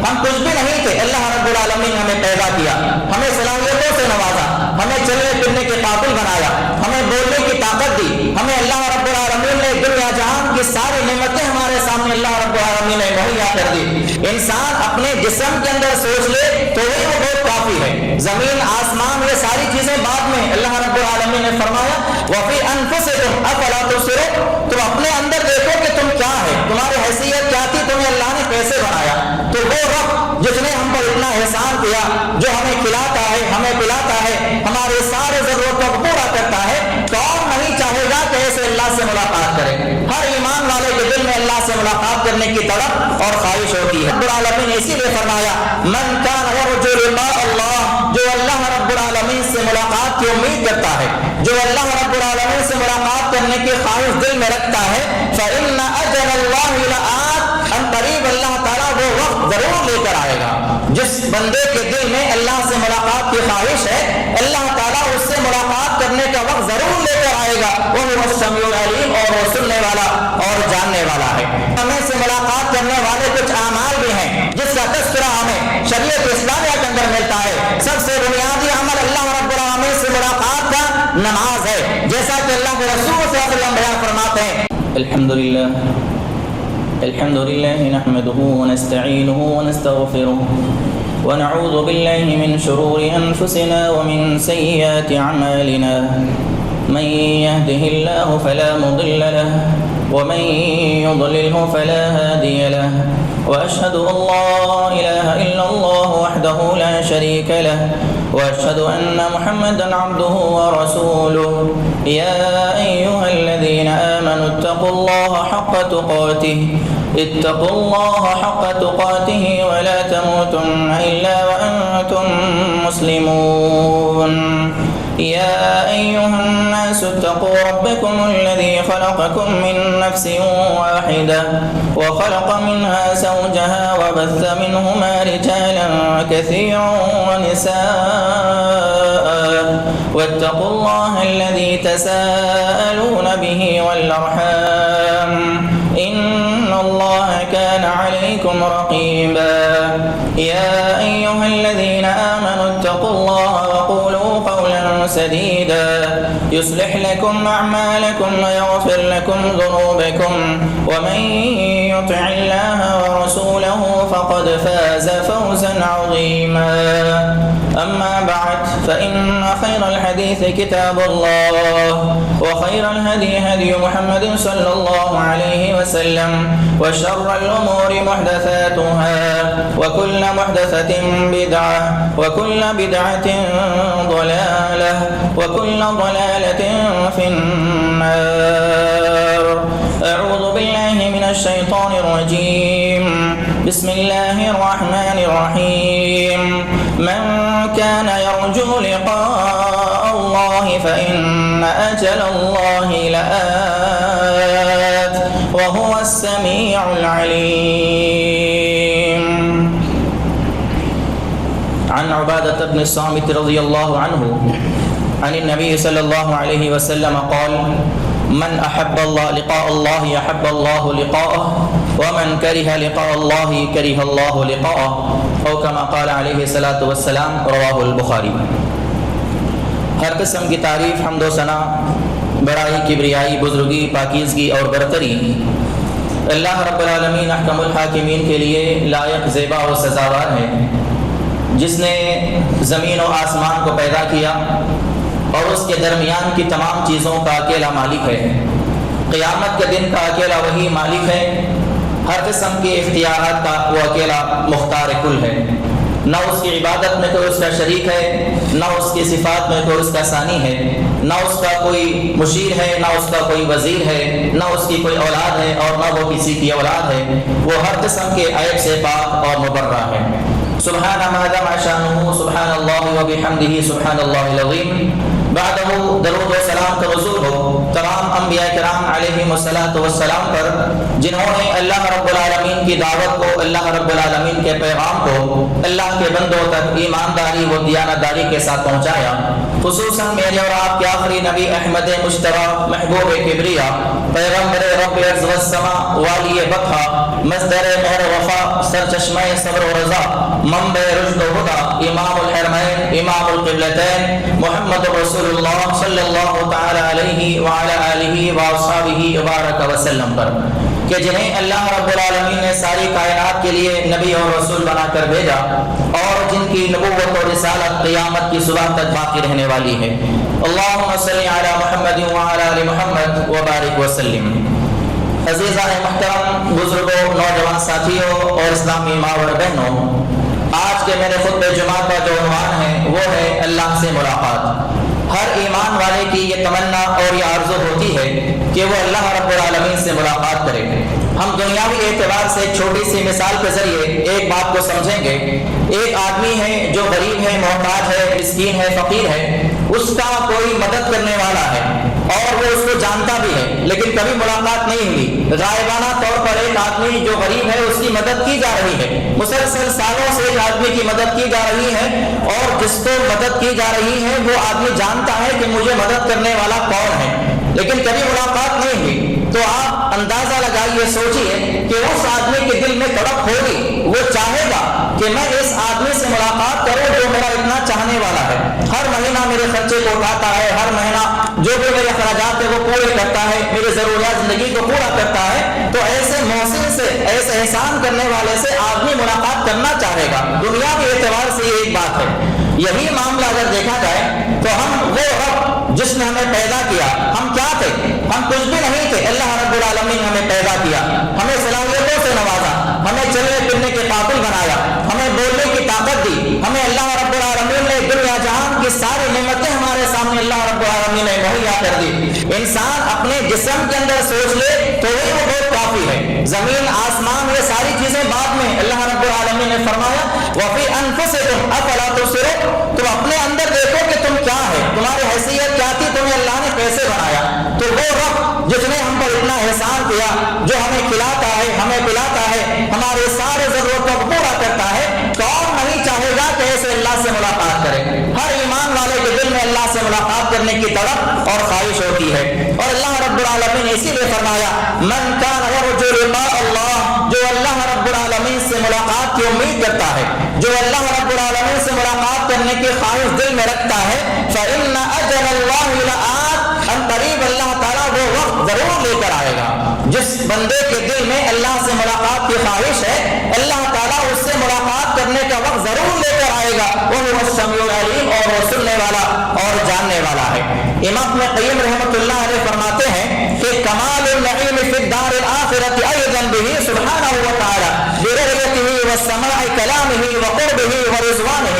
ہم کچھ بھی نہیں تھے، اللہ رب العالمین نے ہمیں پیدا کیا، ہمیں صلاحیتوں سے نوازا، ہمیں چلنے پھرنے کے قابل بنایا، ہمیں بولنے کی طاقت دی، ہمیں اللہ رب العالمین نے دنیا جہان کی ساری نعمتیں ہمارے سامنے اللہ رب العالمین نے مہیا کر دی۔ انسان اپنے جسم کے اندر سوچ لے تو ہی وہ بہت کافی ہے، زمین آسمان یہ ساری چیزیں بعد میں۔ اللہ رب العالمین نے فرمایا وَفِي أَنفُسِكُمْ أَفَلَا تُبْصِرُونَ، تم اپنے اندر دیکھو کہ تم کیا ہے، تمہاری حیثیت کیا تھی، تمہیں اللہ نے کیسے بنایا۔ تو وہ رب جس نے ہم پر اتنا احسان کیا، جو ہمیں کھلاتا ہے، ہمیں پلاتا ہے، ہمارے سارے ضرورتوں کو پورا کرتا ہے، کون نہیں چاہے گا کہ ایسے اللہ سے ملاقات کرے۔ ہر ایمان والے کے دل میں اللہ سے ملاقات کرنے کی طلب اور خواہش ہوتی ہے۔ رب العالمین نے اسی لیے فرمایا من کان یرجو لقاء اللہ، جو اللہ رب العالمین سے ملاقات کی امید کرتا ہے، جو اللہ رب العالمین سے ملاقات کرنے کی خواہش دل میں رکھتا ہے، فإن أجل الله لآت، ان قریب اللہ تعالیٰ وہ وقت ضرور لے کر آئے گا۔ جس بندے کے دل میں اللہ سے ملاقات کی خواہش ہے، اللہ تعالیٰ اس سے ملاقات کرنے کا وقت ضرور لے کر آئے گا۔ وہ السمیع العلیم، اور وہ سننے والا اور جاننے والا ہے۔ ہمیں سے ملاقات کرنے والے کچھ اعمال بھی ہیں جس کا تذکرہ ہمیں شریعت اسلامیہ کے اندر ملتا ہے۔ سب سے بنیادی عمل اللہ رب العالمین سے ملاقات کا نماز ہے، جیسا کہ اللہ کے رسول صلی اللہ علیہ وسلم بیان فرماتے ہیں الحمد لله نحمده ونستعينه ونستغفره ونعوذ بالله من شرور أنفسنا ومن سيئات أعمالنا، من يهده الله فلا مضل له ومن يضلله فلا هادي له، وأشهد أن لا إله إلا الله وحده لا شريك له، وأشهد أن محمدا عبده ورسوله، يا أيها الذين آمنوا اتقوا الله حق تقاته، اتقوا الله حق تقاته ولا تموتن إلا وأنتم مسلمون، يا أيها الناس اتقوا ربكم الذي خلقكم من نفس واحدة وخلق منها زوجها وبث منهما رجالا كثيرا ونساء، واتقوا الله الذي تساءلون به والأرحام، إن الله كان عليكم رقيبا، يا أيها الذين آمنوا اتقوا الله وقولوا قولا سديدا يصلح لكم أعمالكم ويغفر لكم ذنوبكم، ومن يطع الله ورسوله فقد فاز فوزا عظيما، أما بعد فإن خير الحديث كتاب الله، وخير الهدي هدي محمد صلى الله عليه وسلم، وشر الأمور محدثاتها، وكل محدثة بدعة، وكل بدعة ضلالة، وكل ضلالة في النار۔ أعوذ بالله من الشيطان الرجيم، بسم الله الرحمن الرحيم، من كان يرجو لقاء الله فإن أجل الله لآت، وهو السميع العليم۔ عن عبادة بن الصامت رضي الله عنه عن النبي صلى الله عليه وسلم قال من أحب الله لقاء الله يحب الله لقاءه، ومن كره لقاء الله كره الله لقاءه، أو كما قال عليه الصلاة والسلام، رواه البخاری۔ ہر قسم کی تعریف، حمد و ثنا، بڑائی، کبریائی، بزرگی، پاکیزگی اور برتری اللہ رب العالمین احکم الحاکمین کے لیے لائق، زیبا اور سزاوار ہے، جس نے زمین و آسمان کو پیدا کیا اور اس کے درمیان کی تمام چیزوں کا اکیلا مالک ہے۔ قیامت کے دن کا اکیلا وہی مالک ہے، ہر قسم کے اختیارات کا وہ اکیلا مختار کل ہے، نہ اس کی عبادت میں کوئی اس کا شریک ہے، نہ اس کی صفات میں کوئی اس کا ثانی ہے، نہ اس کا کوئی مشیر ہے، نہ اس کا کوئی وزیر ہے، نہ اس کی کوئی اولاد ہے اور نہ وہ کسی کی اولاد ہے، وہ ہر قسم کے عیب سے پاک اور مبرہ ہے۔ سبحان ما دام شانہ، سبحان اللہ وبحمدہ، سبحان اللہ العظیم۔ بعدہ درود و سلام کا نزول ہو تمام انبیاء کرام علیہم السلام پر، جنہوں نے اللہ رب العالمین کی دعوت کو، اللہ رب العالمین کے پیغام کو اللہ کے بندوں تک ایمانداری و دیانتداری کے ساتھ پہنچایا۔ خصوصاً میرے اور آپ کے آخری نبی احمد مجتبی، محبوب کبریا، پیغمبر رب رب عز والسما، والی بطحا، مصدر مہر وفا، سرچشمہ صبر و رضا، منبع رشد و ہدا، امام الحرمین، امام القبلتین، محمد رسول اللہ صلی اللہ تعالی علیہ وعلی آلہ واصحابہ وبارک وسلم پر، کہ جنہیں اللہ رب العالمین نے ساری کائنات کے لیے نبی اور رسول بنا کر بھیجا، اور جن کی نبوت اور رسالت قیامت کی صبح تک باقی رہنے والی ہے۔ اللہم صلی علی محمد وعلی آل محمد وبارک وسلم۔ عزیزان محترم، بزرگوں، نوجوان ساتھیوں اور اسلامی ماں اور بہنوں، آج کے میرے خطبہ جمعہ کا جو عنوان ہے وہ ہے اللہ سے ملاقات۔ ہر ایمان والے کی یہ تمنا اور یہ آرزو ہوتی ہے کہ وہ اللہ رب العالمین سے ملاقات کرے۔ ہم دنیاوی اعتبار سے چھوٹی سی مثال کے ذریعے ایک بات کو سمجھیں گے۔ ایک آدمی ہے جو غریب ہے، محتاج ہے، مسکین ہے، فقیر ہے، اس کا کوئی مدد کرنے والا ہے اور وہ اس کو جانتا بھی ہے، لیکن کبھی ملاقات نہیں ہوئی۔ غائبانہ طور پر ایک آدمی جو غریب ہے اس کی مدد کی جا رہی ہے، مسلسل سالوں سے ایک آدمی کی مدد کی جا رہی ہے، اور جس کو مدد کی جا رہی ہے وہ آدمی جانتا ہے کہ مجھے مدد کرنے والا کون ہے، لیکن کبھی ملاقات نہیں ہوئی۔ تو آپ اندازہ لگائیے، سوچئے کہ اس آدمی کے دل میں تڑپ ہوگی، وہ چاہے گا کہ میں اس آدمی سے ملاقات کروں جو میرا اتنا چاہنے والا ہے، ہر مہینہ میرے خرچے کو اٹھاتا ہے، ہر مہینہ جو بھی میرے اخراجات ہے وہ پورے کرتا ہے، میری ضروریات زندگی کو پورا کرتا ہے۔ تو ایسے محسن سے، ایسے احسان کرنے والے سے آدمی ملاقات کرنا چاہے گا۔ دنیا کے اعتبار سے یہ ایک بات ہے۔ یہی معاملہ اگر دیکھا جائے تو ہم وہ رب جس نے ہمیں پیدا کیا، ہم کیا تھے؟ ہم کچھ بھی نہیں تھے۔ اللہ رب العالمین ہمیں پیدا کیا، ہمیں صلاحیتوں سے نوازا، ہمیں چلنے پھرنے کے قابل بنایا، ہمیں بولنے کی طاقت دی، ہمیں اللہ رب العالمین نے دنیا جہان کی ساری نعمتیں ہمارے سامنے اللہ رب العالمین نے مہیا کر دی۔ انسان اپنے جسم کے اندر سوچ لے تو وہی وہ بہت کافی ہے۔ زمین، آسمان، یہ ساری چیزیں بعد میں۔ اللہ رب العالمین نے فرمایا وَفِي أَنفُسِكُمْ أَفَلَا تُبْصِرُونَ، تم اپنے اندر دیکھو کہ تم کیا ہے، تمہاری حیثیت کیا تھی، تمہیں اللہ نے کیسے بنایا۔ تو وہ رب جس نے ہم پر اتنا احسان کیا، جو ہمیں کھلاتا ہے، ہمیں پلاتا ہے، ہمارے سارے ضرورتوں کو پورا کرتا ہے، کون نہیں چاہے گا کہ ایسے اللہ سے ملاقات کرے۔ ہر ایمان والے کے دل میں اللہ سے ملاقات کرنے کی تڑپ اور خواہش ہوتی ہے، اور اللہ رب العالمین نے اسی لیے فرمایا من کان یرجو لقاء اللہ، جو اللہ رب العالمین سے ملاقات کی امید کرتا ہے، جو اللہ رب العالمین سے ملاقات کرنے کی خواہش دل میں رکھتا ہے، فإن أجل الله لآت، ان قریب اللہ تعالیٰ وہ وقت ضرور لے کر آئے گا۔ جس بندے کے دل میں اللہ سے ملاقات کی خواہش ہے، اللہ تعالیٰ اس سے ملاقات کرنے کا وقت ضرور لے کر آئے گا۔ وہ السمیع العلیم، اور وہ سننے والا اور جاننے والا ہے۔ امام ابن قیم رحمۃ اللہ علیہ فرماتے ہیں کہ کمال النعیم فی الدار الآخرۃ ایضا بہ سبحانہ وتعالی برؤیتہ وسماع کلامہ وقربہ ورضوانہ۔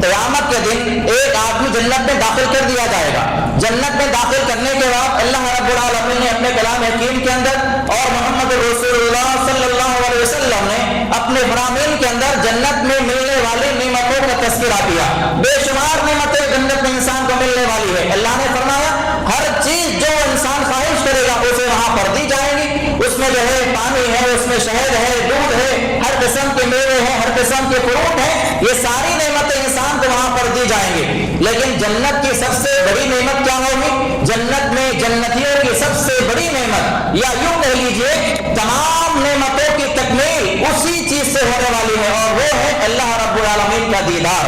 قیامت کے دن ایک آدمی جنت میں داخل کر دیا جائے گا۔ جنت میں داخل کرنے کے بعد اللہ رب العالمین نے اپنے کلام حکیم کے اندر اور محمد رسول اللہ صلی اللہ علیہ وسلم نے اپنے فرامین کے اندر جنت میں ملنے والی نعمتوں کا تذکرہ کیا۔ بے شمار نعمتیں جنت میں انسان کو ملنے والی ہے۔ اللہ نے فرمایا ہر چیز جو انسان خواہش کرے گا اسے وہاں پر دی جائے گی۔ اس میں جو ہے پانی ہے، اس میں شہد ہے، دودھ ہے، ہر قسم کے میوے ہیں، ہر قسم کے فروٹ ہیں، یہ ساری نعمتیں انسان کو وہاں پر دی جائیں گی۔ لیکن جنت کی سب سے بڑی نعمت کیا ہوگی؟ جنت میں جنتیوں کی سب سے بڑی نعمت، یا یوں کہہ لیجئے تمام نعمتوں کی تکمیل اسی چیز سے ہونے والی ہے، اور وہ ہے اللہ رب العالمین کا دیدار،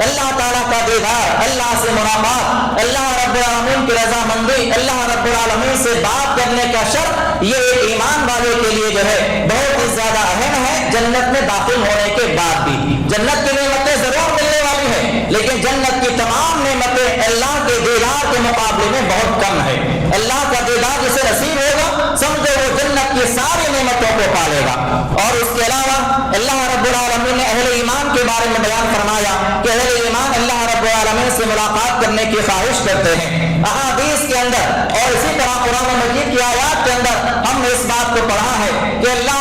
اللہ تعالیٰ کا دیدار، اللہ سے ملاقات، اللہ رب العالمین کی رضامندی، اللہ رب العالمین سے بات کرنے کا شرط، یہ ایک ایمان والے کے لیے جو ہے بہت ہی زیادہ اہم ہے۔ جنت میں داخل ہونے کے بعد بھی جنت کی نعمتیں ضرور ملنے والی ہیں، لیکن جنت کی تمام نعمتیں اللہ کے دیدار کے مقابلے میں بہت کم ہے۔ اللہ کا دیدار جسے نصیب ہوگا، سمجھو وہ جنت کی ساری نعمتوں کو پالے گا۔ اور اس کے علاوہ اللہ رب العالمین نے اہل ایمان کے بارے میں بیان فرمایا کہ اہل ایمان اللہ رب العالمین سے ملاقات کرنے کی خواہش کرتے ہیں۔ احادیث کے اندر اور اسی طرح قرآن مجید کی آیات کے اندر ہم نے اس بات کو پڑھا ہے کہ اللہ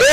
2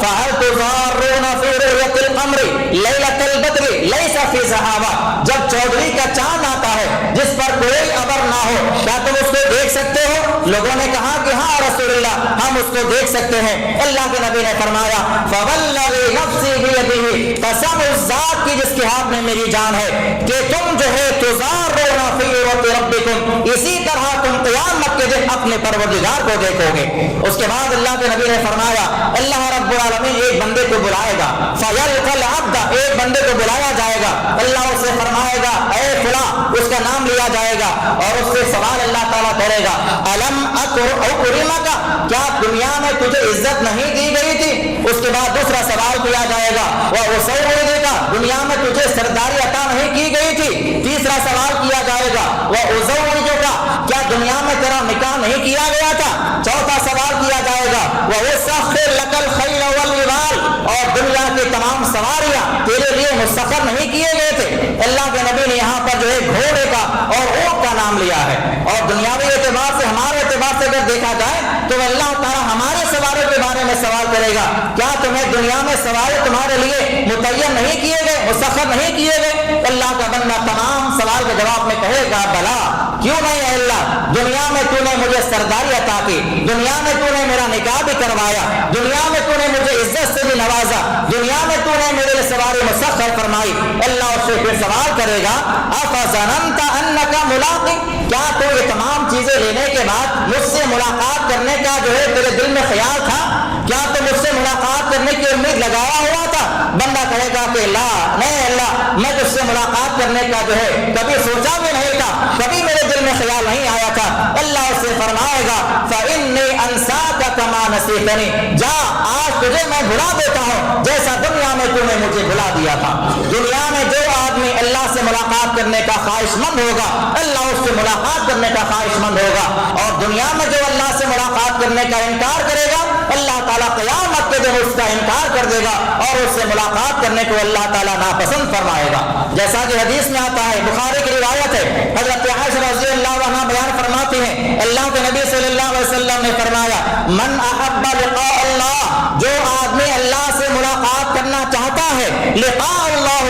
فَهَلْ تُضَارُّونَ فِي رُؤْيَةِ الْقَمْرِ لَيْلَةَ الْبَدْرِ لَيْسَ فِي سَحَابَةٍ جب چودھری کا چاند آتا ہے جس پر کوئی ابر نہ ہو کیا تم اس کو دیکھ سکتے ہو؟ لوگوں نے کہا کہ ہاں رسول اللہ ہم اس کو دیکھ سکتے ہیں۔ اللہ کے نبی نے فرمایا فَوَالَّذِي نَفْسِي بِيَدِهِ قسم اس ذات کی جس کے ہاتھ میں میری جان ہے کہ تم جو ہے تُضَارُّونَ فِي رُؤْيَةِ رَبِّكُمْ اسی طرح تم قیامت کے دن اپنے پروردگار کو دیکھو گے۔ اس کے بعد اللہ کے نبی نے فرمایا اللہ رب العالمین ایک بندے کو بلائے گا فَيَلْقَى الْعَبْدَ ایک بندے کو بلایا جائے گا، اللہ اسے فرمائے گا اے فلاں، اس کا نام لیا جائے گا اور اس سے سوال اللہ تعالیٰ کرے گا الم اکرمک کیا دنیا میں تجھے عزت نہیں دی گئی تھی؟ اس کے بعد دوسرا سوال کیا جائے گا وَأُسَوِّدُكَ دنیا میں تجھے سرداری عطا نہیں کی گئی تھی؟ تیسرا سوال کیا جائے گا وَأُزَوِّجُكَ کیا دنیا میں تیرا نکاح نہیں کیا گیا تھا؟ چوتھا سوال کیا جائے گا وَأُسَخِّرُ لَكَ الْخَيْلَ وَالْبِغَالَ اور دنیا کی تمام سواریاں تیرے لیے مسخر نہیں کیے گئے تھے؟ اللہ کے نبی نے یہاں پر جو ہے گھوڑے کا اور اونٹ کا نام لیا ہے۔ اور دنیاوی اعتبار سے ہمارے اعتبار سے اگر دیکھا جائے تو اللہ تعالیٰ ہمارے سواروں کے بارے میں سوال کرے گا کیا تمہیں دنیا میں سوارے تمہارے لیے متعین نہیں کیے گئے، مسخر نہیں کیے گئے؟ اللہ کا بندہ تمام سوال کے جواب میں کہے گا بلا، کیوں نہیں ہے اللہ، دنیا میں تو نے مجھے سرداری عطا کی، دنیا میں تو نے میرا نکاح بھی کروایا، دنیا میں تو نے مجھے عزت سے بھی نوازا، دنیا میں تو نے میرے لیے سواری مسخر فرمائی۔ اللہ اس سے پھر سوال کرے گا افظننت انک ملاق کیا تو یہ تمام چیزیں لینے کے بعد مجھ سے ملاقات کرنے کا جو ہے تیرے دل میں خیال تھا؟ کیا تو مجھ سے ملاقات کرنے کی امید لگایا ہوا تھا؟ بندہ کہے گا کہ لا نہیں اللہ میں تجھ سے ملاقات کرنے کا جو ہے کبھی سوچا بھی نہیں تھا، کبھی میرے دل میں خیال نہیں آیا تھا۔ اللہ اس سے فرمائے گا فإني أنساك كما نسيتني جا آج تجھے میں بھلا دیتا ہوں جیسا دنیا میں تو نے مجھے بھلا دیا تھا۔ دنیا میں جو آدمی اللہ سے ملاقات کرنے کا خواہش مند ہوگا اللہ اس سے ملاقات کرنے کا خواہش مند ہوگا، اور دنیا میں جو اللہ سے ملاقات کرنے کا انکار کرے گا اللہ تعالیٰ قیامت کے دن اس کا انکار کر دے گا اور اس سے ملاقات کرنے کو اللہ تعالیٰ ناپسند فرمائے گا۔ جیسا کہ حدیث میں آتا ہے، بخاری کی روایت ہے، حضرت عائشہ رضی اللہ عنہا بیان فرماتی ہیں اللہ کے نبی صلی اللہ علیہ وسلم نے فرمایا من احب لقاء اللہ جو آدمی اللہ سے ملاقات کرنا چاہتا ہے لقاء اللہ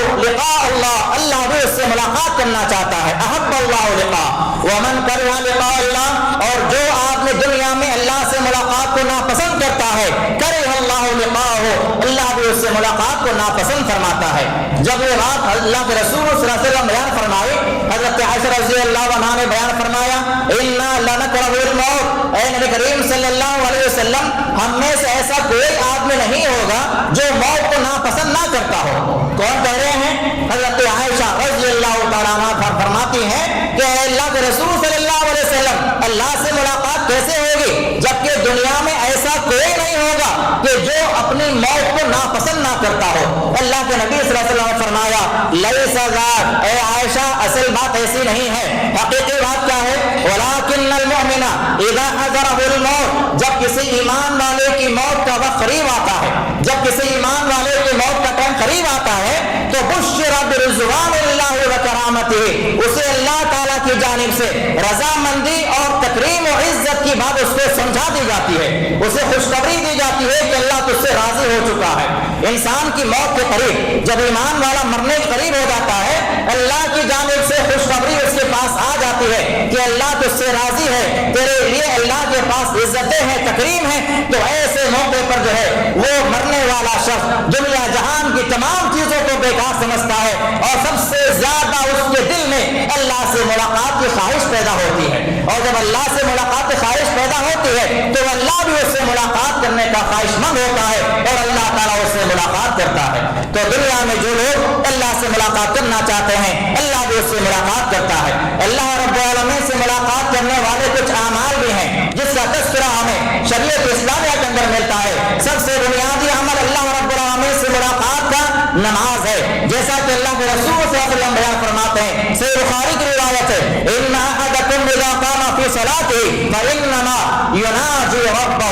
اللہ بھی اس سے ملاقات کرنا چاہتا ہے، احب اللہ لقاء ومن کرہ لقاء اللہ اور جو آدمی دنیا میں اللہ سے ملاقات کو ناپسند کرتا ہے کرہ اللہ لقاءہ اللہ بھی اس سے ملاقات کو ناپسند فرماتا ہے۔ جب یہ بات اللہ کے رسول صلی اللہ علیہ وسلم بیان فرمائی حضرت عائشہ رضی اللہ عنہا نے بیان فرمایا انا لنکرہ الموت اے نبی کریم صلی اللہ علیہ وسلم ہم میں سے ایسا کوئی آدمی نہیں ہوگا جو موت کو ناپسند نہ کرتا ہو۔ کون کہہ رہے ہیں؟ حضرت عائشہ رضی اللہ تعالیٰ عنہا فرماتی ہیں کہ اے اللہ کے رسول صلی اللہ علیہ وسلم اللہ سے ملاقات کیسے ہوگی جبکہ دنیا میں ایسا کوئی نہیں ہوگا کہ جو اپنی موت کو ناپسند نہ کرتا ہو۔ اللہ کے نبی صلی اللہ علیہ وسلم نے فرمایا لیس ذاک اے عائشہ اصل بات ایسی نہیں ہے، حقیقی بات کیا ہے؟ ولکن المؤمن اذا حضرہ الموت جب کسی ایمان والے کی موت کا وقت قریب آتا ہے، جب کسی ایمان والے کی موت کا ٹائم قریب آتا ہے تو بشر برضوان اللہ وکرامتہ اسے اللہ تعالیٰ کی جانب سے رضامندی اور تکریم و عزت کی بات اس کو سمجھا دی جاتی ہے، اسے خوشخبری دی جاتی ہے کہ اللہ تجھ سے راضی ہو چکا ہے۔ انسان کی موت کے قریب جب ایمان والا مرنے کے قریب ہو جاتا ہے اللہ کی جانب سے خوشخبری اس کے پاس آ جاتی ہے کہ اللہ تجھ سے راضی ہے، تیرے لیے اللہ کے پاس عزتیں ہیں، تکریم ہے، تو ایسے موقع پر جو ہے وہ مرنے والا شخص دنیا جہان کی تمام چیزوں کو بیکار سمجھتا ہے اور سب سے زیادہ اس کے دل میں اللہ سے ملاقات کی خواہش پیدا ہوتی ہے، اور جب اللہ سے ملاقات کی خواہش پیدا ہوتی ہے تو اللہ بھی اس سے ملاقات کرنے کا خواہش مند ہوتا ہے اور اللہ تعالیٰ اس سے ملاقات کرتا ہے۔ تو دنیا میں جو لوگ اللہ سے ملاقات کرنا چاہتے ہیں اللہ بھی اس سے ملاقات کرتا ہے۔ اللہ رب العالمین سے ملاقات کرنے والے کچھ اعمال بھی ہیں جس کا تذکرہ ہمیں شریعت اسلامیہ کے اندر ملتا ہے۔ سب سے بنیادی عمل اللہ رب العالمین سے ملاقات کا نماز ہے، جیسا کہ اللہ کے رسول صلی اللہ علیہ وسلم بیان فرماتے ہیں، صحیح بخاری کی روایت ہے ان احدکم اذا قام فی صلاتہ فانما یناجی ربہ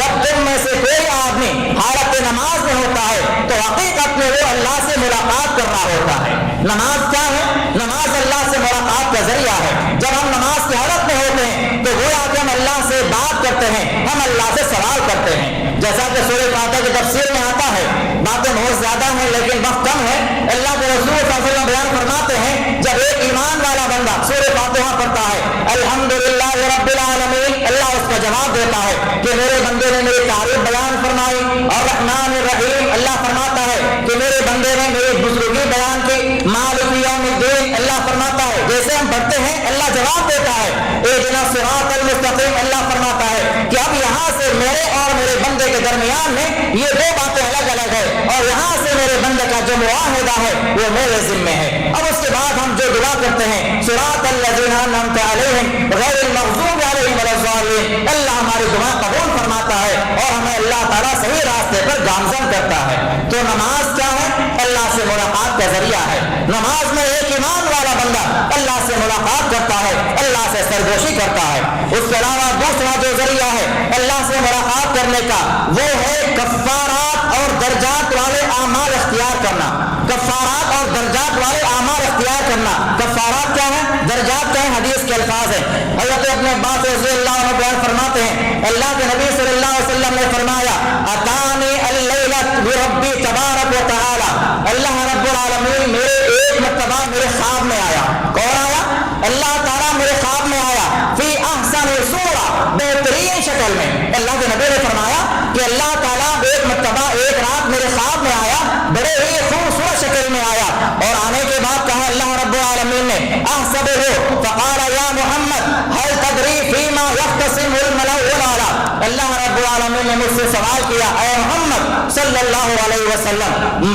جب تم میں سے کوئی آدمی حالت نماز میں ہوتا ہے تو حقیقت میں وہ اللہ سے ملاقات کر رہا ہوتا ہے۔ نماز کیا ہے؟ نماز اللہ سے ملاقات کا ذریعہ ہے۔ جب ہم نماز کی حالت میں ہوتے ہیں تو گویا کہ ہم اللہ سے بات کرتے ہیں, ہم اللہ سے سوال کرتے ہیں. جیسا کہ سورہ فاتحہ کی تفسیر میں آتا ہے, باتیں بہت زیادہ ہیں لیکن وقت کم ہے. اللہ کے رسول صلی اللہ علیہ وسلم بیان فرماتے ہیں, جب ایک ایمان والا بندہ سورہ فاتحہ پڑھتا ہے الحمدللہ رب العالمین, اللہ اس کا جواب دیتا ہے کہ میرے بندے نے میری تعریف بیان فرمائی. اور رحمان الرحیم, اللہ فرماتا ہے کہ میرے بندے نے میری بزرگی بیان کی. مالک یوم الدین, اللہ فرماتا ہے جیسے ہم پڑھتے ہیں اللہ جواب دیتا ہے اہدنا الصراط المستقیم, اللہ فرماتا ہے کہ اب یہاں سے میرے اور میرے بندے کے درمیان میں یہ دو باتیں الگ الگ ہے, اور یہاں سے میرے بندے کا جو معاہدہ ہے وہ میرے ذمے ہے. اب اس کے بعد ہم جو دعا کرتے ہیں صراط الذین انعمت علیہم غیر المغضوب علیہم ولا الضالین, اللہ ہماری دعا قبول فرماتا ہے اور ہمیں اللہ تعالیٰ صحیح راستے پر گامزن کرتا ہے. تو نماز کیا ہے؟ اللہ سے ملاقات کا ذریعہ ہے. نماز میں ایک ایمان والا بندہ اللہ سے ملاقات کرتا ہے, اللہ سے سرگوشی کرتا ہے. اس کے علاوہ دوسرا جو ذریعہ ہے اللہ سے ملاقات کرنے کا وہ ہے کفارات اور درجات والے اعمال اختیار کرنا. کفارات اور درجات والے اعمال اختیار کرنا. کفارات کیا ہے؟ درجات کیا ہے؟ حدیث کے الفاظ ہیں. حضرت ابن عباس رضی اللہ عنہ بیان فرماتے ہیں اللہ کے نبی صلی اللہ علیہ وسلم نے فرمایا اتانی اللیلۃ بربی تبارک و تعالی, اللہ رب العالمین میرے ایک مرتبہ میرے خواب میں آیا. کون آیا؟ اللہ تعالیٰ میرے خواب میں آیا. فی احسن صورہ, بہترین شکل میں. اللہ کے نبی نے فرمایا کہ اللہ تعالیٰ ایک مرتبہ ایک رات میرے خواب میں آیا, بڑے ہی خوبصورت شکل میں آیا, اور آنے کے بعد کہا اللہ رب العالمین نے احسبہ فقال یا محمد هل تدری فیما یختصم الملأ الاعلی, اللہ رب العالمین نے مجھ سے سوال کیا اے محمد صلی اللہ علیہ وسلم,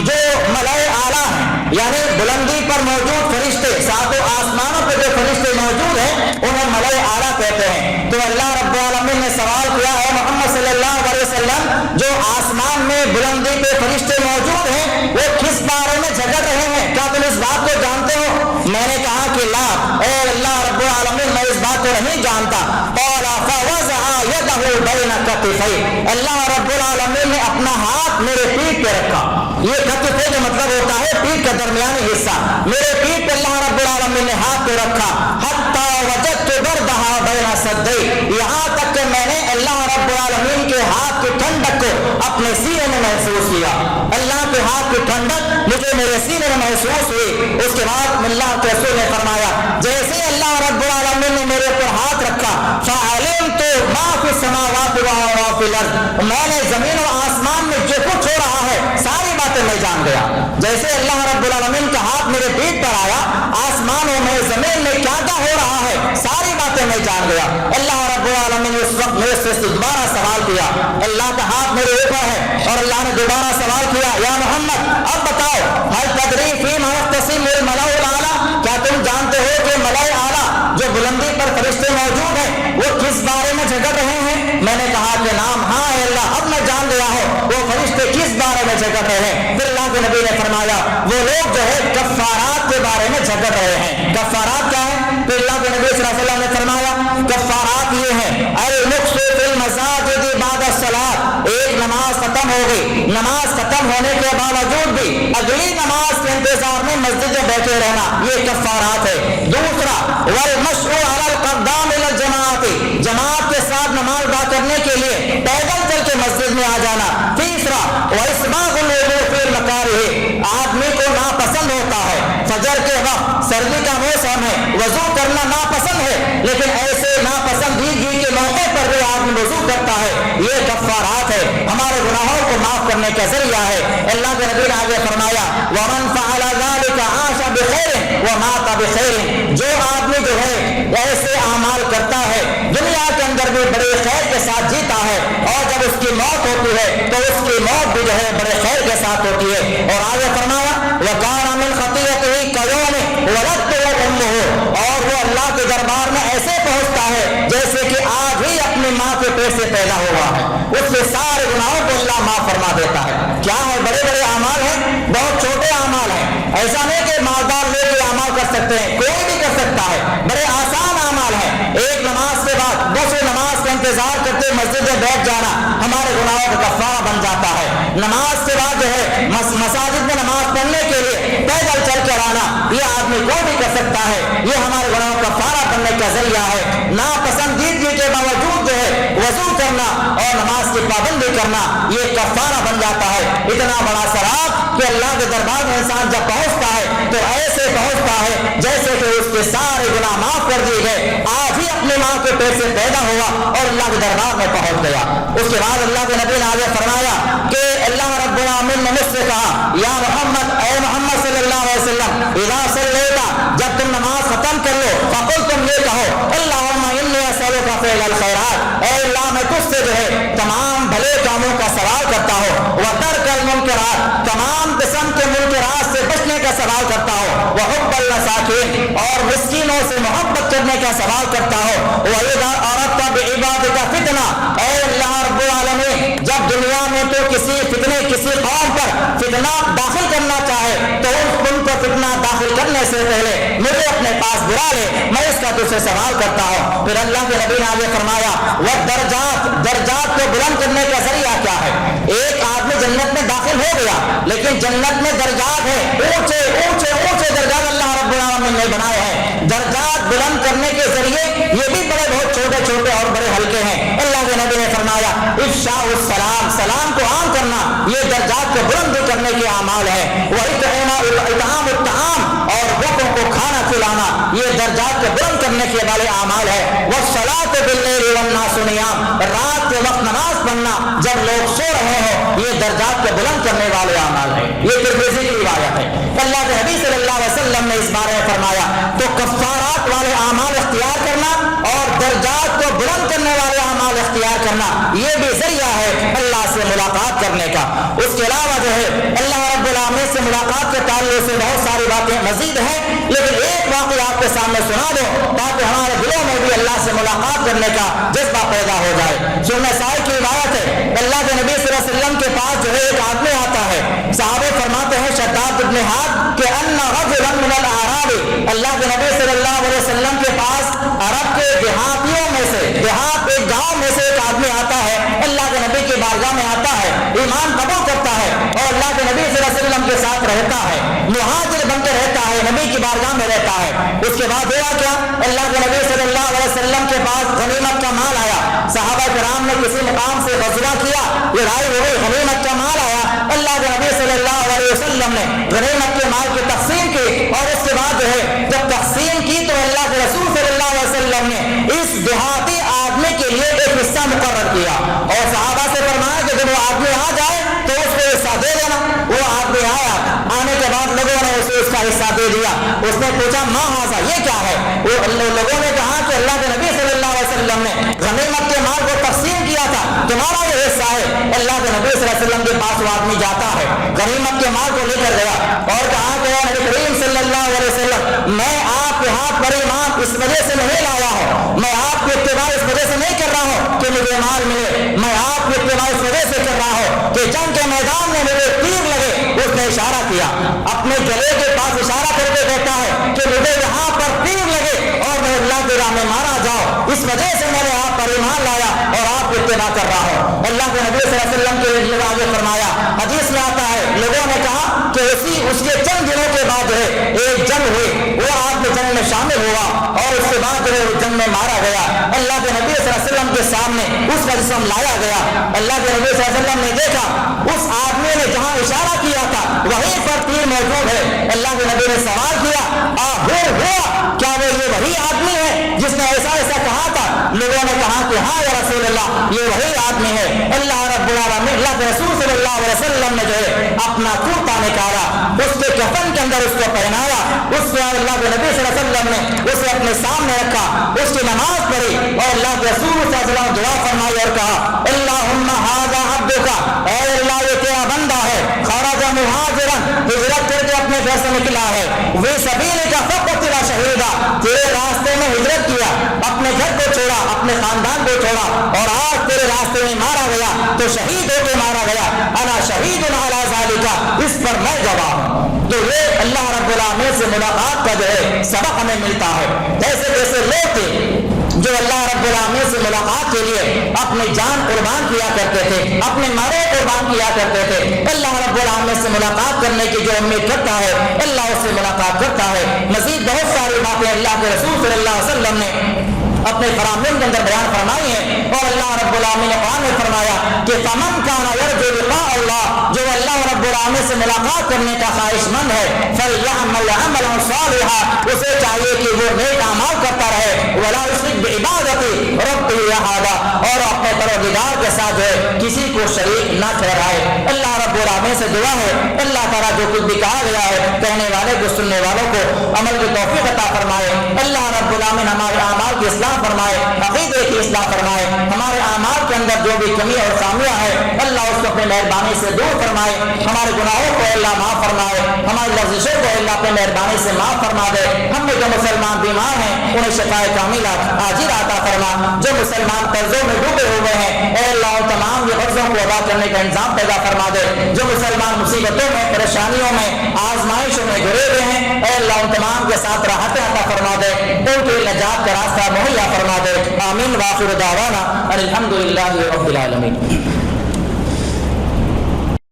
جو ملأ اعلیٰ ہیں یعنی بلندی پر موجود فرشتے, ساتوں آسمانوں پہ جو فرشتے موجود ہیں انہیں ملأ اعلیٰ کہتے ہیں. تو اللہ رب العالمین نے سوال کیا اے محمد صلی اللہ علیہ وسلم, جو آسمان میں بلندی پہ فرشتے موجود ہیں وہ کس بارے میں جھگڑ رہے ہیں, کیا تم اس بات کو جانتے ہو؟ میں نے کہا کہ لا, اے اللہ رب العالمین میں اس بات کو نہیں جانتا. قال فوضع يده بين كتفي, اللہ رب العالمین نے اپنا ہاتھ میرے پیٹھ پہ رکھا. یہ کتفے کا مطلب ہوتا ہے پیٹھ کا درمیانی حصہ. میرے پیٹھ پہ اللہ رب العالمین نے ہاتھ پہ رکھا. حتى وجدت بردها بين صدي, یہاں تک کہ میں نے اللہ رب العالمین کے ہاتھ کی ٹھنڈک کو اپنے سینے میں محسوس کیا. اللہ کے ہاتھ کی ٹھنڈک مجھے میرے سینے میں محسوس ہوئی. اس کے بعد اللہ کے رسول نے فرمایا جیسے اللہ رب العالمین نے میرے اوپر ہاتھ رکھا فعلمت ما فی السماوات وما فی الارض, میں نے زمین و آسمان میں جو کچھ ہو رہا ہے ساری باتیں میں جان گیا. جیسے اللہ رب العالمین کا ہاتھ میرے پیٹھ پر آیا, آسمانوں میں زمین میں کیا کیا ہو رہا ہے ساری باتیں میں جان گیا. اللہ رب العالمین نے اس وقت میرے سے دوبارہ سوال کیا, اللہ کا ہاتھ میرے اوپر ہے, اور اللہ نے دوبارہ سوال کیا یا محمد اب بتاؤ هل تدری فیما یختصم الملأ الاعلی, کیا تم جانتے ہو کہ ملأ اعلیٰ جو بلندی پر فرشتے موجود ہیں وہ کس بارے میں جھگڑ رہے ہیں؟ میں نے کہا کہ نام ہاں اے اللہ, اب میں جان گیا ہوں وہ فرشتے کس بارے میں جھگڑ رہے ہیں. پھر اللہ کے نبی نے فرمایا وہ لوگ جو ہے کفارات کے بارے میں جھگڑ رہے ہیں. کفارات کیا ہے؟ پھر اللہ کے نبی صلی اللہ علیہ وسلم نے فرمایا کفارات یہ ہیں المکث فی المساجد بعد الصلاۃ, ایک نماز ختم ہو گئی, نماز ختم ہونے کے باوجود بھی اگلی نماز کے انتظار میں مسجد میں بیٹھے رہنا, یہ کفارات ہے. دوسرا والمشي علی القدام الى الجماعت, جماعت کے ساتھ نماز ادا کرنے کے لیے پیدل چل کے مسجد میں آ جانا. تیسرا واسباغ الوضوء فی المکارہ, آدمی کو ناپسند ہوتا ہے فجر کے وقت, سردی کا موسم ہے, وضو کرنا ناپسند ہے, لیکن ایسے ناپسندیدگی کے موقع پر بھی آدمی وضو کرتا ہے. یہ کفارات ہے, ہمارے گناہوں کو معاف کرنے کا ذریعہ ہے. اللہ کے نبی نے آگے فرمایا ومن فعل ذلك عاش بخیر ومات بخیر, جو آدمی جو ہے ایسے اعمال کرتا ہے دنیا کے اندر بھی بڑے خیر کے ساتھ جیتا ہے, اور جب اس کی موت ہوتی ہے تو اس کی موت بھی جو ہے بڑے خیر کے ساتھ ہوتی ہے. اور آگے فرمایا وَكَانَ مِنْ خَطِيئَتِهِ كَيَوْمٍ وَلَدتُّهُ أُمُّهُ, اور وہ اللہ کے دربار میں ایسے پہنچتا ہے جیسے کہ آج ہی اپنی ماں کے پیٹ سے پیدا ہوا ہے. اس کے سارے گناہوں کو اللہ معاف فرما دیتا ہے. کیا ہے؟ بڑے بڑے اعمال ہیں, بہت چھوٹے اعمال ہیں. ایسا نہیں کہ مالدار لوگ یہ اعمال کر سکتے ہیں, کوئی بھی کر سکتا ہے. بڑے آسان اعمال ہیں. ایک نماز کے بعد دوسری نماز کا انتظار کرتے مسجد میں بیٹھ جانا ہمارے گناہوں کا کفارہ بن جاتا ہے. نماز کے بعد جو ہے مساجد میں نماز پڑھنے کے لیے پیدل چل کر آنا، یہ آدمی کوئی بھی کر سکتا ہے، یہ ہمارے گناہوں کا کفارہ بننے کا ذریعہ ہے۔ ناپسندیدگی کے باوجود جو ہے وضو کرنا اور نماز کی پابندی کرنا یہ کفارہ بن جاتا ہے۔ اتنا بڑا ثواب کہ اللہ کے دربار میں انسان جب پہنچتا ہے تو ایسے پہنچتا ہے جیسے کہ اس کے سارے گناہ معاف کر دیے گئے، آج ہی اپنی ماں کے پیٹ سے پیدا ہوا اور اللہ کے دربار میں پہنچ گیا۔ اس کے بعد اللہ کے نبی نے آگے فرمایا کہ اللہ رب العالمین نے مجھ سے کہا، یا محمد، اے محمد صلی اللہ علیہ وسلم، اذا صلیتا، جب تم نماز ختم کر لو، فقل، تم یہ کہو، اللہم انی اسألک فعل الخیرات، اے اللہ میں تجھ سے جو ہے تمام بھلے کاموں کا سوال کرتا ہوں، وترک المنکرات، تمام قسم کے منکرات سے بچنے کا سوال کرتا ہوں، وحب المساکین، اور مسکینوں سے محبت کرنے کا سوال کرتا ہوں، وَإِذَا أَرَدْتَ بِعِبَادِكَ فِتْنَةً، اے اللہ رب العالمین جب دنیا میں تو کسی فتنے، کسی قوم پر فتنہ داخل کرنا چاہے تو ان کو فتنہ داخل کرنے سے پہلے مجھے اپنے پاس بلا لے، میں اس کا تجھ سے سوال کرتا ہوں۔ پھر اللہ کے نبی نے آگے فرمایا، وَالدَّرَجَاتِ، درجات کو بلند کرنے کا ذریعہ کیا ہے؟ ایک آدمی جنت میں داخل ہو گیا لیکن جنت میں درجات ہیں، اونچے اونچے اونچے درجات اللہ رب العالمین نے بنائے ہیں۔ درجات بلند کرنے کے ذریعے یہ بھی بڑے بہت چھوٹے چھوٹے اور بڑے ہلکے ہیں۔ اللہ کے نبی نے فرمایا، افشاء السلام، سلام کو عام کرنا یہ درجات کو بلند کرنے کے اعمال ہے۔ اطعام الطعام، اور بھوکوں کو کھانا کھلانا یہ درجات کو بلند کرنے کے والے اعمال ہے۔ والصلاۃ باللیل والناس نیام، رات کے وقت نماز پڑھنا جب لوگ سو رہے ہوں یہ درجات کو بلند کرنے والے اعمال ہے۔ یہ ترمذی کی روایت ہے۔ اللہ کے نبی صلی اللہ علیہ وسلم نے اس بارے میں فرمایا تو کفارات والے اعمال اختیار کرنا اور درجات کو بلند کرنے والے اعمال اختیار کرنا یہ بھی ذریعہ ہے اللہ سے ملاقات کرنے کا۔ اس کے علاوہ جو ہے اللہ رب العالمین سے ملاقات کے تعلق سے بہت ساری باتیں مزید ہیں، لیکن ایک واقعہ آپ کے سامنے سنا دو تاکہ ہمارے دلوں میں بھی اللہ سے ملاقات کرنے کا جذبہ پیدا ہو جائے۔ سنن نسائی کی روایت ہے، اللہ کے نبی صلی اللہ علیہ وسلم کے پاس جو ہے ایک آدمی آتا ہے، صحابہ فرماتے ہیں شداد بن حاد کہ ان رجلا من الاعراب، اللہ کے نبی صلی اللہ علیہ وسلم کے پاس عرب کے دیہاتیوں میں سے، دیہات ایک گاؤں میں سے ایک آدمی آتا ہے، اللہ کے نبی کی بارگاہ میں آتا ہے، ایمان قبول کرتا ہے اور اللہ کے نبی صلی اللہ علیہ وسلم کے ساتھ رہتا ہے، مہاجر بن کے رہتا ہے، نبی کی بارگاہ میں رہتا ہے۔ اس کے بعد ہوا کیا، اللہ کے نبی صلی اللہ علیہ وسلم کے پاس غنیمت کا مال آیا، صحابہ کرام نے کسی مقام سے غزوہ کیا، لڑائی ہو گئی، غنیمت کا مال آیا، اللہ کے نبی صلی اللہ علیہ وسلم نے غنیمت کے مال کی تقسیم کی، اور اس کے بعد جو ہے جب تقسیم کی تو اللہ کے رسول صلی اللہ علیہ وسلم نے اس دیہاتی آدمی کے لیے ایک حصہ مقرر کیا اور صحابہ سے فرمایا کہ جب وہ آدمی آ جائے تو اس کو حصہ دے دینا۔ وہ آدمی آیا، آنے کے بعد لوگوں نے اسے اس کا حصہ دے دیا۔ اس نے پوچھا ما ھذا، یہ کیا ہے؟ وہ لوگوں نے کہا کہ اللہ کے نبی صلی اللہ علیہ وسلم نے غنیمت کے مال کو تقسیم کیا تھا، تمہارا یہ حصہ ہے۔ اللہ کے نبی صلی اللہ علیہ وسلم کے پاس وہ آدمی جاتا ہے، غنیمت کے مال کو لے کر گیا اور کہا کہ نبی کریم صلی اللہ علیہ وسلم میں آپ کے ہاتھ پر ایمان اس وجہ سے نہیں لایا ہوں، میں آپ کی اتباع اس وجہ سے نہیں کر رہا ہوں کہ مجھے مال ملے، میں آپ کی اتباع اس وجہ سے کر رہا ہوں کہ جنگ کے میدان میں مجھے تیر لگے۔ اس نے اشارہ کیا، اپنے گلے کے پاس اشارہ کر کے کہتا ہے کہ مجھے یہاں پر تیر لگے اور میں اللہ کے راہ میں مارا جاؤ، اس وجہ سے میں نے آپ پر ایمان لایا اور آپ کی اتباع کر رہا ہوں۔ اللہ کے نبی صلی اللہ علیہ وسلم کے لیے آگے فرمایا، حدیث میں آتا ہے لوگوں نے کہا کہ اس کے چند دنوں کے بعد جو ہے ایک جنگ ہوئی، وہ آدمی جنگ میں شامل ہوا اور اس کے بعد جو ہے جنگ میں مارا گیا۔ اللہ کے نبی صلی اللہ علیہ وسلم کے سامنے اس کا جسم لایا گیا، اللہ کے نبی صلی اللہ علیہ وسلم نے دیکھا اس آدمی نے جہاں اشارہ کیا تھا وہیں پر تیر موجود ہے۔ اللہ کے نبی نے سوال کیا، ہوا کیا وہ یہ وہی آدمی ہے جس نے ایسا ایسا کہا تھا؟ لوگوں نے کہا کہ ہاں یا رسول اللہ یہ وہی آدمی ہے۔ اللہ رب العالمین، اللہ کے رسول صلی اللہ علیہ وسلم نے جو ہے اپنا کرتا نکالا، اس کے کفن کے اندر اس کو پہنایا، اس کے بعد اللہ کے نبی صلی اللہ علیہ وسلم نے اسے اپنے سامنے رکھا، اس کی نماز پڑھی اور اللہ کے رسول صلی اللہ علیہ وسلم دعا فرمائی اور کہا اللہم ھذا عبدک، اے اللہ یہ تیرا بندہ ہے، خرج مہاجرا، ہجرت کر کے اپنے گھر سے نکلا ہے، فی سبیلک فقتل شہیدا، تیرے راستے میں ہجرت کیا، اپنے گھر کو چھوڑا، اپنے خاندان کو چھوڑا اور آج تیرے راستے میں مارا گیا تو شہید ہو کے مارا گیا، انا شہید علی ذالک، اس پر میں گواہ ہوں۔ جو یہ اللہ رب العالمین سے ملاقات کا جو ہے سبق ہمیں ملتا ہے. جیسے جیسے لوگ تھے جو اللہ رب العالمین سے ملاقات کے لیے اپنی جان قربان کیا کرتے تھے, اپنے مارے قربان کیا کرتے تھے, اللہ رب العالمین سے ملاقات کرنے کی جو امید کرتا ہے اللہ اس سے ملاقات کرتا ہے. مزید بہت ساری باتیں اللہ کے رسول صلی اللہ علیہ وسلم نے اپنے فرامین کے اندر بیان فرمائی ہیں, اور اللہ رب العالمین نے قرآن میں فرمایا کہ فمن کان یرجو لقاء اللہ, جو اللہ رب العالمین سے ملاقات کرنے کا خواہش مند ہے, فلیعمل عملا صالحا, اسے چاہیے کہ وہ نیک اعمال کرتا رہے, ولا یشرک بعبادت ربہ احدا, اور اپنے پروردگار کے ساتھ جو ہے کسی کو شریک نہ ٹھہرائے. اللہ رب العالمین سے دعا ہے اللہ تعالیٰ جو کچھ بھی کہا گیا ہے کہنے والے کو سننے والوں کو عمل کی توفیق عطا فرمائے. اللہ رب العالمین ہمارے اعمال کی اصلاح فرمائے, عقیدے کی اصلاح فرمائے, ہمارے اعمال کے اندر جو بھی کمی اور خامیاں ہیں اللہ اس کو اپنے مہربانی سے دور فرمائے, ہمارے گناہوں کو اللہ معاف فرمائے, ہماری لغزشوں کو اللہ اپنے مہربانی سے معاف فرما دے. ہم میں جو مسلمان بیمار ہیں انہیں شفائے کاملہ عاجل عطا فرما, جو مسلمان قرضوں میں ڈوبے ہوئے ہیں اے اللہ تمام یہ قرضوں کو ادا کرنے کا انتظام پیدا فرما دے. جو مسلمان مصیبتوں میں, پریشانیوں میں, آزمائشوں میں گھرے ہوئے ہیں اے اللہ ان تمام کے ساتھ راحت عطا فرما دے, ان کے نجات کا راستہ مہیا فرما دے. آمین. وآخر دعوانا الحمد للہ رب العالمین.